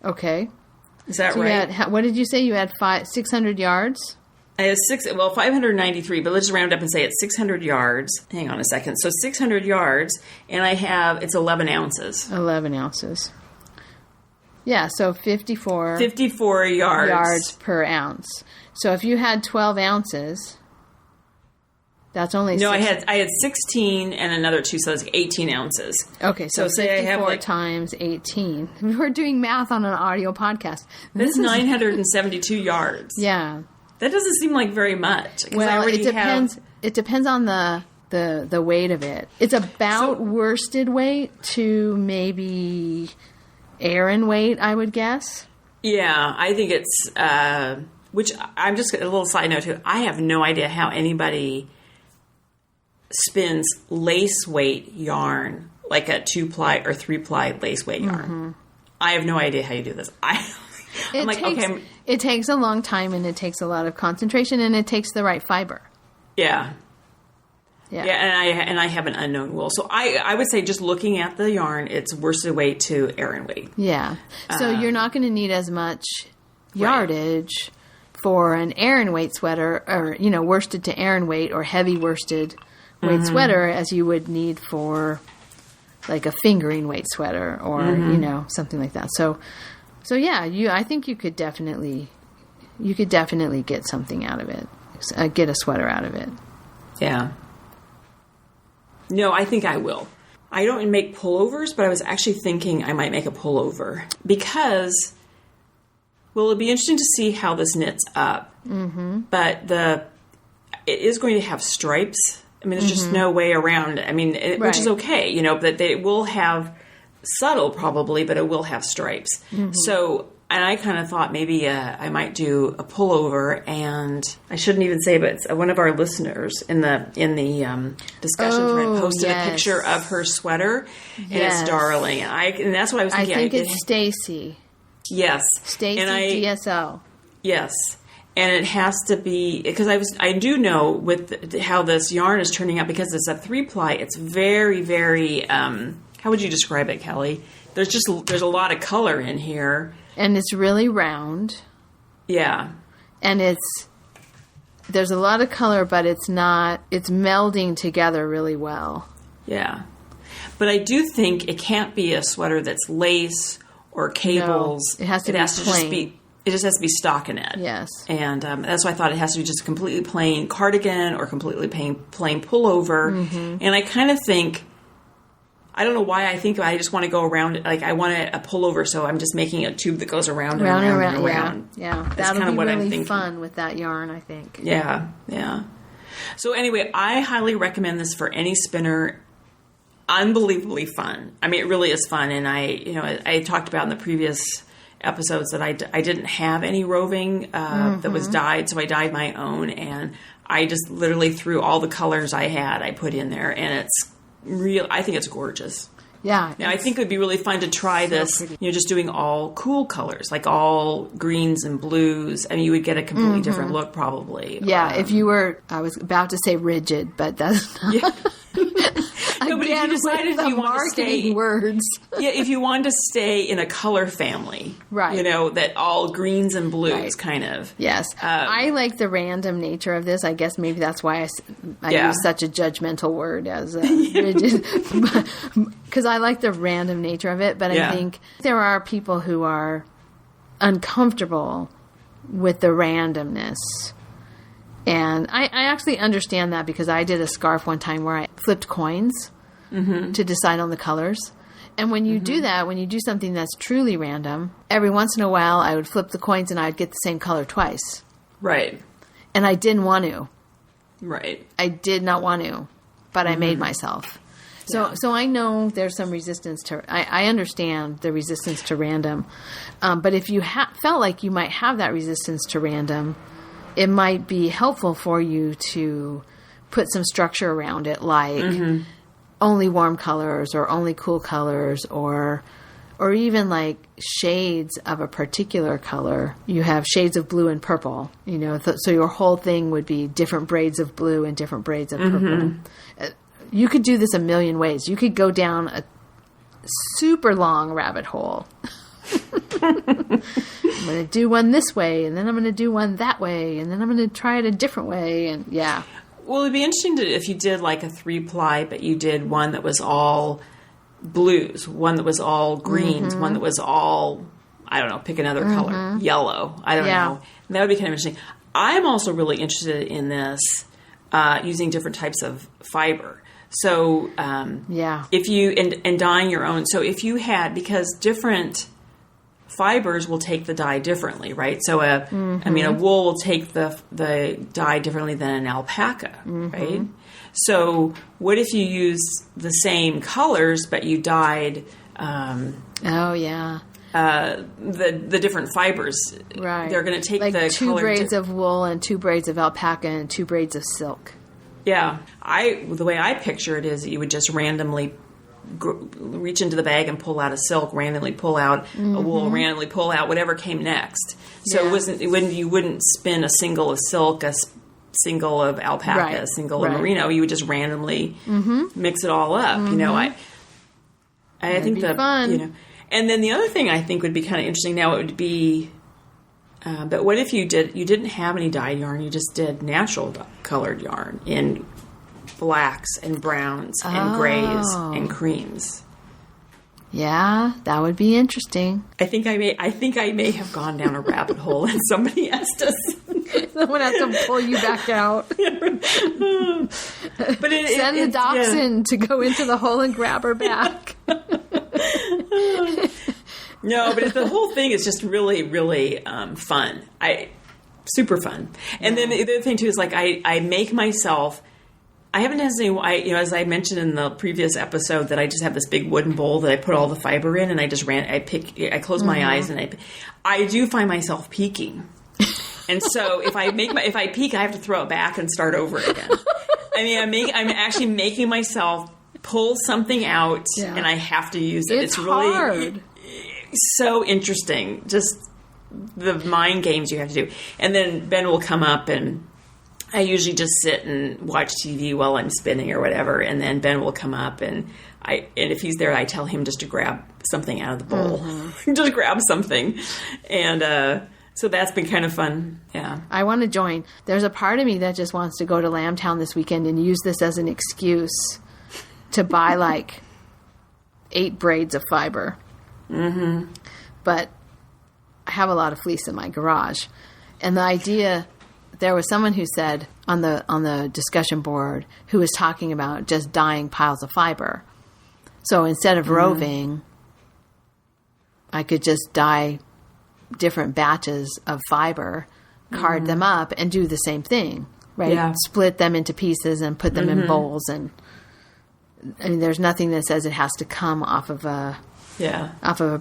Okay. Is that right? What did you say? You had 600 yards? I have 593, but let's just round up and say it's 600 yards. Hang on a second. So 600 yards, and it's 11 ounces. 11 ounces. Yeah, so 54 yards per ounce. So if you had 12 ounces, that's only No, I had 16 and another 2, so that's 18 ounces. Okay, so say I have times 18. We're doing math on an audio podcast. That's 972 yards. Yeah. That doesn't seem like very much. Well, it depends. It depends on the weight of it. It's about worsted weight to maybe Aran weight, I would guess. Yeah, I think it's, which I'm just, a little side note too, I have no idea how anybody spins lace weight yarn, like a 2-ply or 3-ply lace weight yarn. Mm-hmm. I have no idea how you do this. It takes a long time, and it takes a lot of concentration, and it takes the right fiber. Yeah. Yeah, and I have an unknown wool. So I would say, just looking at the yarn, it's worsted weight to Aran weight. Yeah. So you're not going to need as much yardage for an Aran weight sweater, or, worsted to Aran weight, or heavy worsted weight sweater as you would need for like a fingering weight sweater, or, something like that. So yeah, I think you could definitely get something out of it. Get a sweater out of it. Yeah. No, I think I will. I don't make pullovers, but I was actually thinking I might make a pullover because, it'd be interesting to see how this knits up. Mm-hmm. But it is going to have stripes. I mean, there's just no way around it. I mean, which is okay, but they will have subtle probably, but it will have stripes. Mm-hmm. So, and I kind of thought maybe I might do a pullover, and I shouldn't even say, but one of our listeners in the discussion thread posted a picture of her sweater, and it's darling. And that's what I was thinking. I think it's Stacy. Yes, Stacy DSL. Yes. And it has to be, because I do know with how this yarn is turning out, because it's a 3-ply, it's very, very, how would you describe it, Kelly? There's a lot of color in here. And it's really round. Yeah. And there's a lot of color, but it's melding together really well. Yeah. But I do think it can't be a sweater that's lace or cables. No, it has to be plain. It just has to be stockinette. Yes. And that's why I thought it has to be just a completely plain cardigan or completely plain pullover. Mm-hmm. And I kind of think, I don't know why I think I just want to go around, like I want a pullover, so I'm just making a tube that goes around and around. Yeah. That'll be really fun with that yarn, I think. Yeah. So anyway, I highly recommend this for any spinner. Unbelievably fun. I mean, it really is fun. And I talked about in the previous episodes that I didn't have any roving that was dyed, so I dyed my own, and I just literally threw all the colors I had, I put in there, and it's real. I think it's gorgeous. Yeah. Now, I think it would be really fun to try this, just doing all cool colors, like all greens and blues. I mean, you would get a completely different look probably. Yeah, if you were, I was about to say rigid, but that's not. Yeah. No, but if you decided if you want to stay words. Yeah, if you wanted to stay in a color family, right? That all greens and blues kind of. Yes, I like the random nature of this. I guess maybe that's why I use such a judgmental word as rigid, because I like the random nature of it. But I think there are people who are uncomfortable with the randomness. And I actually understand that because I did a scarf one time where I flipped coins to decide on the colors. And when you do that, when you do something that's truly random, every once in a while I would flip the coins and I'd get the same color twice. Right. And I didn't want to. Right. I did not want to, but I made myself. So I know there's some resistance to, I understand the resistance to random. But if you felt like you might have that resistance to random, it might be helpful for you to put some structure around it, like only warm colors or only cool colors, or even like shades of a particular color. You have shades of blue and purple, so your whole thing would be different braids of blue and different braids of purple. You could do this a million ways. You could go down a super long rabbit hole. I'm going to do one this way, and then I'm going to do one that way, and then I'm going to try it a different way, and Well, it'd be interesting if you did like a 3-ply, but you did one that was all blues, one that was all greens, one that was all, I don't know, pick another color, yellow. I don't know. That would be kind of interesting. I'm also really interested in this, using different types of fiber. So, if you, and dyeing your own. So if you had, because different fibers will take the dye differently, right? So a wool will take the dye differently than an alpaca, right? So what if you use the same colors, but you dyed, the different fibers, right? They're going to take like the two braids of wool and 2 braids of alpaca and 2 braids of silk. Yeah, the way I picture it is that you would just randomly reach into the bag and pull out a silk, randomly pull out a wool, randomly pull out whatever came next. So you wouldn't spin a single of silk, a single of alpaca, a single of merino. You would just randomly mix it all up. I think be fun. And then the other thing I think would be kind of interesting now, it would be, but what if you didn't have any dyed yarn, you just did natural colored yarn in blacks and browns and grays and creams. Yeah, that would be interesting. I think I may have gone down a rabbit hole and somebody has to someone has to pull you back out. But send the dachshund to go into the hole and grab her back. No, but the whole thing is just really, really fun. Super fun. And then the other thing too is like I make myself. I haven't necessarily, as I mentioned in the previous episode, that I just have this big wooden bowl that I put all the fiber in, and I just I close my eyes, and I do find myself peeking. And so if I peek, I have to throw it back and start over again. I mean, I'm actually making myself pull something out, and I have to use it. It's really hard. So interesting. Just the mind games you have to do. And then Ben will come up, and I usually just sit and watch TV while I'm spinning or whatever, and then Ben will come up, and if he's there, I tell him just to grab something out of the bowl. Just grab something. And so that's been kind of fun. Yeah. I want to join. There's a part of me that just wants to go to Lambtown this weekend and use this as an excuse to buy like 8 braids of fiber. But I have a lot of fleece in my garage. And the idea... There was someone who said on the discussion board who was talking about just dyeing piles of fiber. So instead of roving, I could just dye different batches of fiber, card them up, and do the same thing, right? Yeah. Split them into pieces and put them in bowls. And I mean, there's nothing that says it has to come off of a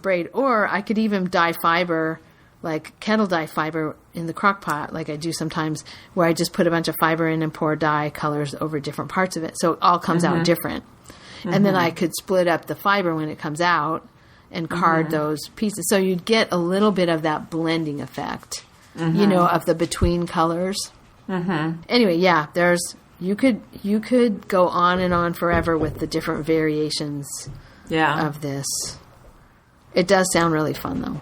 braid. Or I could even dye fiber, like kettle dye fiber in the crock pot, like I do sometimes, where I just put a bunch of fiber in and pour dye colors over different parts of it. So it all comes out different. and then I could split up the fiber when it comes out and card those pieces. So you'd get a little bit of that blending effect, of the between colors. Anyway, yeah, you could go on and on forever with the different variations of this. It does sound really fun, though.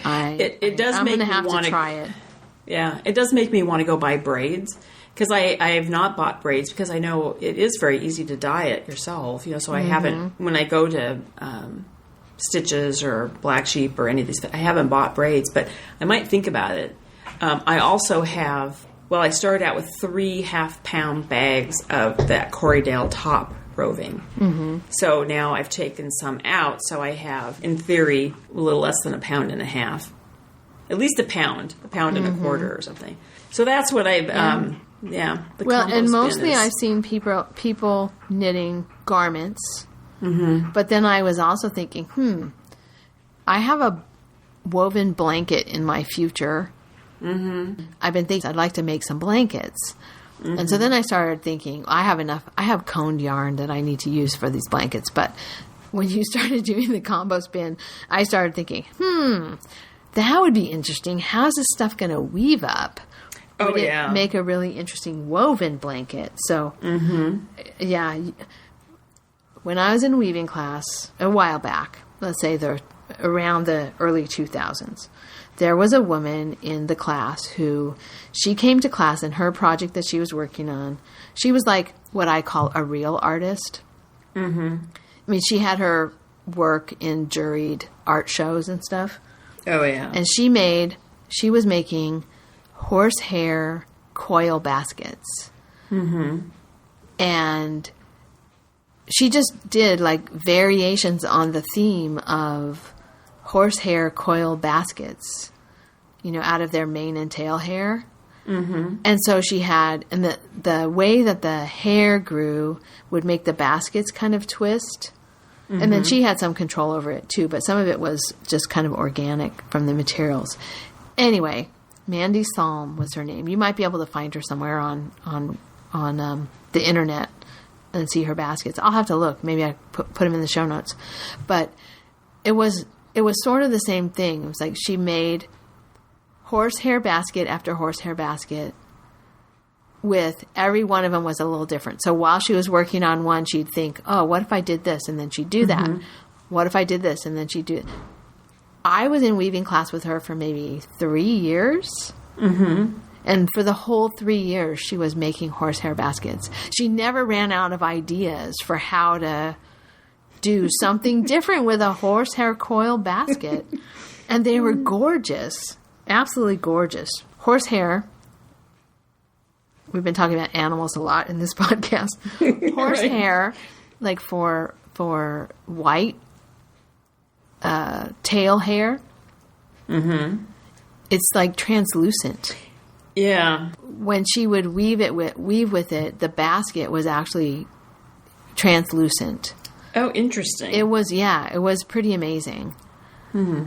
It does I'm make me have want to try it. Yeah, it does make me want to go buy braids, because I have not bought braids because I know it is very easy to dye it yourself. So I haven't, when I go to Stitches or Black Sheep or any of these, I haven't bought braids, but I might think about it. I also have, I started out with 3 half-pound bags of that Corriedale top roving. So now I've taken some out, so I have, in theory, a little less than 1.5 pounds. At least a pound and a quarter or something. So that's what I've, the and mostly I've seen people knitting garments. But then I was also thinking, I have a woven blanket in my future. I've been thinking I'd like to make some blankets. And so then I started thinking, I have coned yarn that I need to use for these blankets. But when you started doing the combo spin, I started thinking, that would be interesting. How's this stuff going to weave up? Would it make a really interesting woven blanket? So, when I was in weaving class a while back, let's say around the early 2000s, there was a woman in the class who, she came to class and her project that she was working on, she was like what I call a real artist. I mean, she had her work in juried art shows and stuff. Oh, yeah. And she was making horsehair coil baskets. And she just did like variations on the theme of horsehair coil baskets, out of their mane and tail hair. And so she had, and the way that the hair grew would make the baskets kind of twist. And then she had some control over it too, but some of it was just kind of organic from the materials. Anyway, Mandy Salm was her name. You might be able to find her somewhere on the internet and see her baskets. I'll have to look. Maybe I put them in the show notes. But it was sort of the same thing. It was like she made horsehair basket after horsehair basket, with every one of them was a little different. So while she was working on one, she'd think, oh, what if I did this? And then she'd do that. What if I did this? And then she'd do it. I was in weaving class with her for maybe 3 years. And for the whole 3 years, she was making horsehair baskets. She never ran out of ideas for how to do something different with a horsehair coil basket. And they were gorgeous. Absolutely gorgeous. Horsehair. We've been talking about animals a lot in this podcast. Horsehair, like for white tail hair, it's like translucent. Yeah. When she would weave with it, the basket was actually translucent. Oh, interesting. It was pretty amazing. I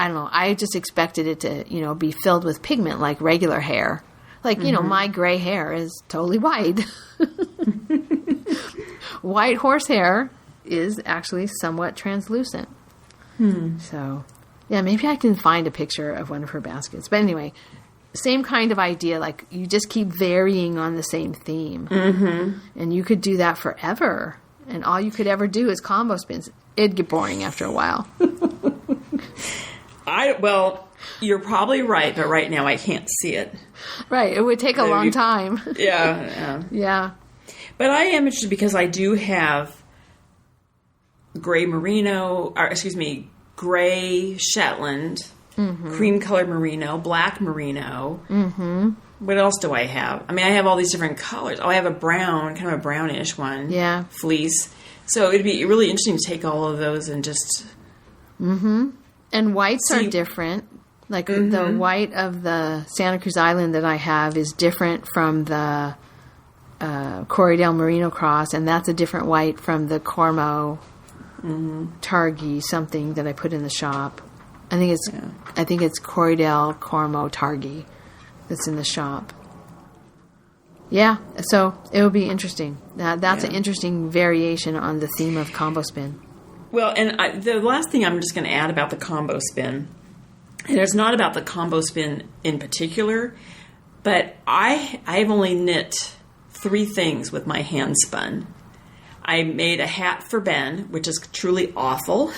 don't know. I just expected it to, be filled with pigment like regular hair. Like, my gray hair is totally white. White horsehair is actually somewhat translucent. So, yeah, maybe I can find a picture of one of her baskets. But anyway, same kind of idea. Like, you just keep varying on the same theme. And you could do that forever. And all you could ever do is combo spins. It'd get boring after a while. You're probably right, but right now I can't see it. Right. It would take a long time. Yeah. But I am interested because I do have gray Shetland, cream colored merino, black merino. What else do I have? I mean, I have all these different colors. Oh, I have a brown, kind of a brownish one. Yeah. Fleece. So it'd be really interesting to take all of those and just... And whites are different. Like the white of the Santa Cruz Island that I have is different from the Corriedale Merino Cross, and that's a different white from the Cormo Targi something that I put in the shop. I think it's Corriedale Cormo Targi that's in the shop. Yeah, so it will be interesting. That's an interesting variation on the theme of combo spin. Well, and the last thing I'm just going to add about the combo spin, and it's not about the combo spin in particular, but I've only knit 3 things with my hand spun. I made a hat for Ben, which is truly awful.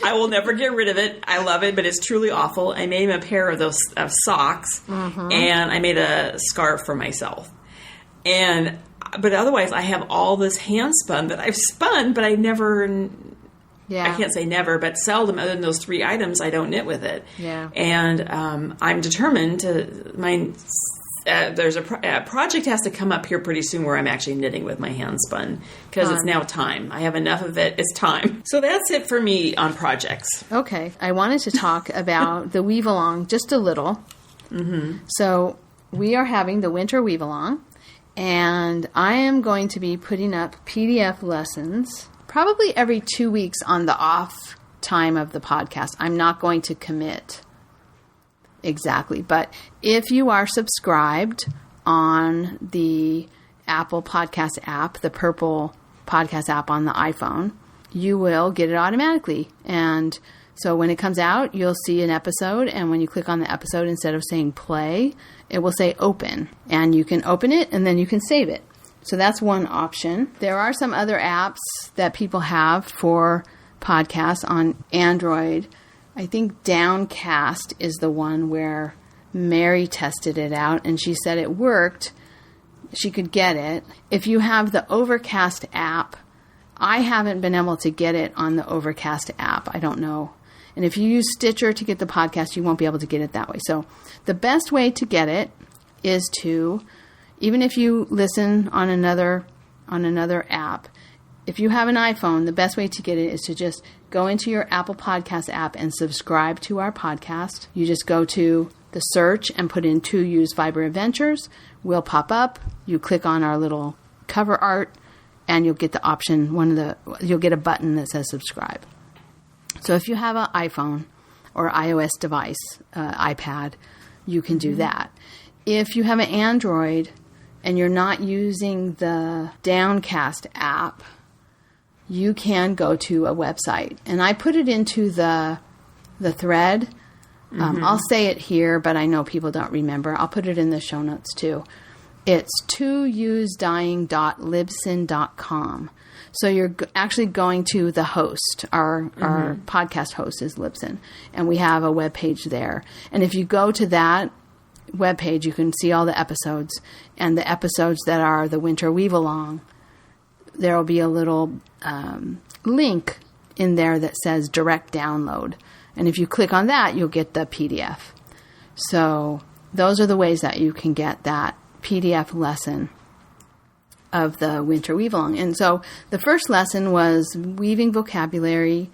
I will never get rid of it. I love it, but it's truly awful. I made him a pair of those socks, and I made a scarf for myself. But otherwise, I have all this hand spun that I've spun, but I never. Yeah. I can't say never, but seldom, other than those 3 items, I don't knit with it. Yeah. And I'm determined to. There's a project has to come up here pretty soon where I'm actually knitting with my hand spun because it's now time. I have enough of it. It's time. So that's it for me on projects. Okay. I wanted to talk about the weave along just a little. So we are having the winter weave along, and I am going to be putting up PDF lessons probably every 2 weeks on the off time of the podcast. I'm not going to commit exactly, but if you are subscribed on the Apple Podcast app, the purple podcast app on the iPhone, you will get it automatically. And so when it comes out, you'll see an episode, and when you click on the episode, instead of saying play, it will say open, and you can open it and then you can save it. So that's one option. There are some other apps that people have for podcasts on Android. I think Downcast is the one where Mary tested it out, and she said it worked. She could get it. If you have the Overcast app, I haven't been able to get it on the Overcast app. I don't know. And if you use Stitcher to get the podcast, you won't be able to get it that way. So the best way to get it is to, even if you listen on another app, if you have an iPhone, the best way to get it is to just go into your Apple Podcast app and subscribe to our podcast. You just go to the search and put in 2 Ewes Fiber Adventures. We'll pop up. You click on our little cover art, and you'll get the option. You'll get a button that says subscribe. So if you have an iPhone or iOS device, iPad, you can do that. If you have an Android and you're not using the Downcast app, you can go to a website. And I put it into the thread. I'll say it here, but I know people don't remember. I'll put it in the show notes too. It's 2ewesdying.libsyn.com. So you're actually going to the host. Our podcast host is Libsyn, and we have a web page there. And if you go to that web page, you can see all the episodes, and the episodes that are the winter weave along. There will be a little link in there that says direct download. And if you click on that, you'll get the PDF. So those are the ways that you can get that PDF lesson of the winter weave along. And so the first lesson was weaving vocabulary,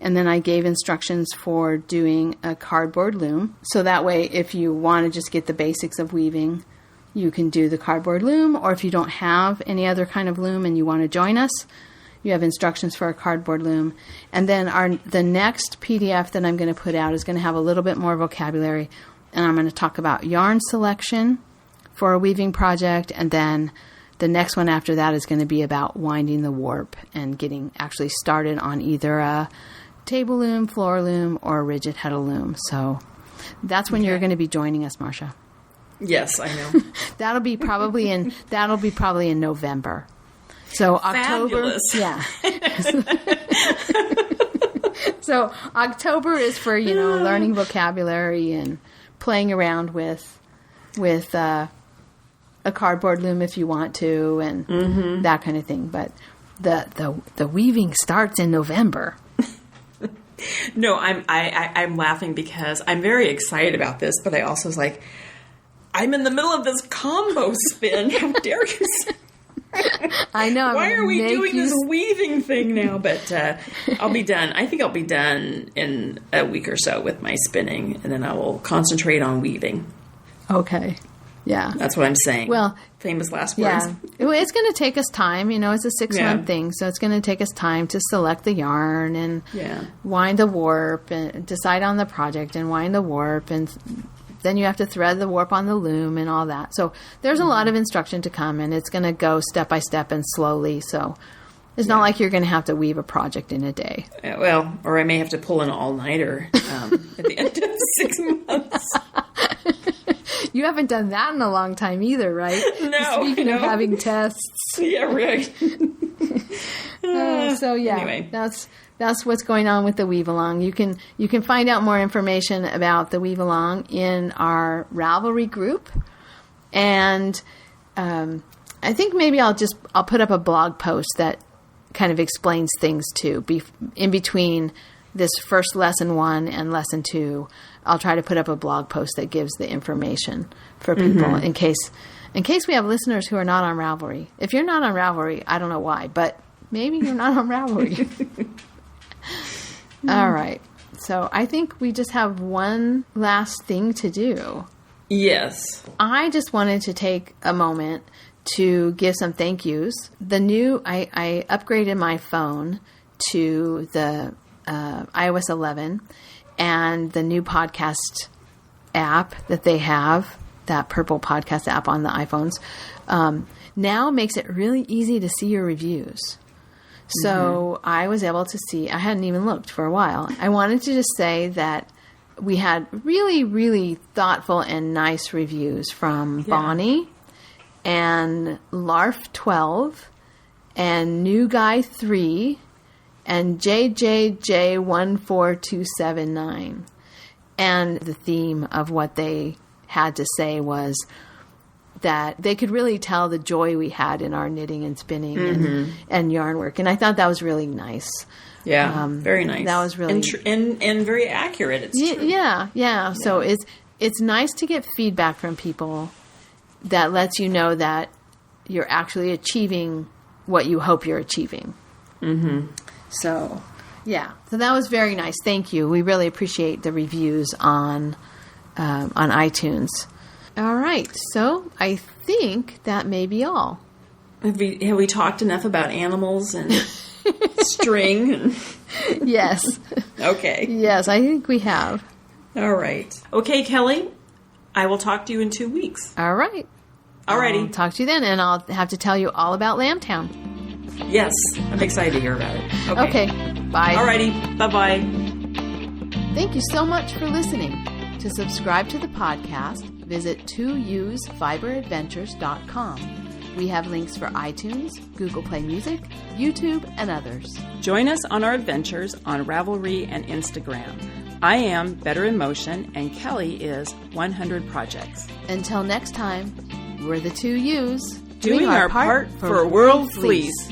and then I gave instructions for doing a cardboard loom. So that way, if you want to just get the basics of weaving, you can do the cardboard loom, or if you don't have any other kind of loom and you want to join us, you have instructions for a cardboard loom. And then the next PDF that I'm going to put out is going to have a little bit more vocabulary, and I'm going to talk about yarn selection for a weaving project, and then the next one after that is going to be about winding the warp and getting actually started on either a table loom, floor loom, or a rigid heddle loom. So that's when you're going to be joining us, Marsha. Yes, I know. That'll be probably in November. So October, fabulous. Yeah. So October is for learning vocabulary and playing around with a cardboard loom if you want to, and that kind of thing. But the weaving starts in November. No, I'm laughing because I'm very excited about this, but I also was like, I'm in the middle of this combo spin. How dare you? I know. Why are we doing this weaving thing now? But I'll be done. I think I'll be done in a week or so with my spinning, and then I will concentrate on weaving. Okay. Yeah. That's what I'm saying. Well, famous last words. Yeah. It's going to take us time. It's a 6-month thing, so it's going to take us time to select the yarn and wind the warp and decide on the project and wind the warp and then you have to thread the warp on the loom and all that. So there's a lot of instruction to come, and it's going to go step by step and slowly. So it's not like you're going to have to weave a project in a day. Well, or I may have to pull an all-nighter at the end of 6 months. You haven't done that in a long time either, right? No. Speaking of having tests. Yeah, right. Anyway, that's what's going on with the Weave Along. You can find out more information about the Weave Along in our Ravelry group, and I think maybe I'll put up a blog post that kind of explains things too. In between this first lesson 1 and lesson 2, I'll try to put up a blog post that gives the information for people in case we have listeners who are not on Ravelry. If you're not on Ravelry, I don't know why, but maybe you're not on Ravelry. All right. So I think we just have one last thing to do. Yes. I just wanted to take a moment to give some thank yous. I upgraded my phone to the iOS 11, and the new podcast app that they have, that purple podcast app on the iPhones, now makes it really easy to see your reviews. So I was able to see, I hadn't even looked for a while. I wanted to just say that we had really, really thoughtful and nice reviews from Bonnie and Larf12 and New Guy 3 and JJJ14279. And the theme of what they had to say was that they could really tell the joy we had in our knitting and spinning and yarn work. And I thought that was really nice. Yeah, very nice. That was really... And very accurate. It's true. Yeah. So it's nice to get feedback from people that lets you know that you're actually achieving what you hope you're achieving. So, yeah. So that was very nice. Thank you. We really appreciate the reviews on iTunes. All right. So I think that may be all. Have we talked enough about animals and string? Yes. Okay. Yes, I think we have. All right. Okay, Kelly. I will talk to you in 2 weeks. All right. Alrighty. I'll talk to you then, and I'll have to tell you all about Lambtown. Yes. I'm excited to hear about it. Okay. Bye. Alrighty. Bye-bye. Thank you so much for listening. To subscribe to the podcast, visit 2ewesfiberadventures.com. We have links for iTunes, Google Play Music, YouTube, and others. Join us on our adventures on Ravelry and Instagram. I am Better in Motion, and Kelly is 100 Projects. Until next time, we're the 2 Ewes doing our part for World Fleece.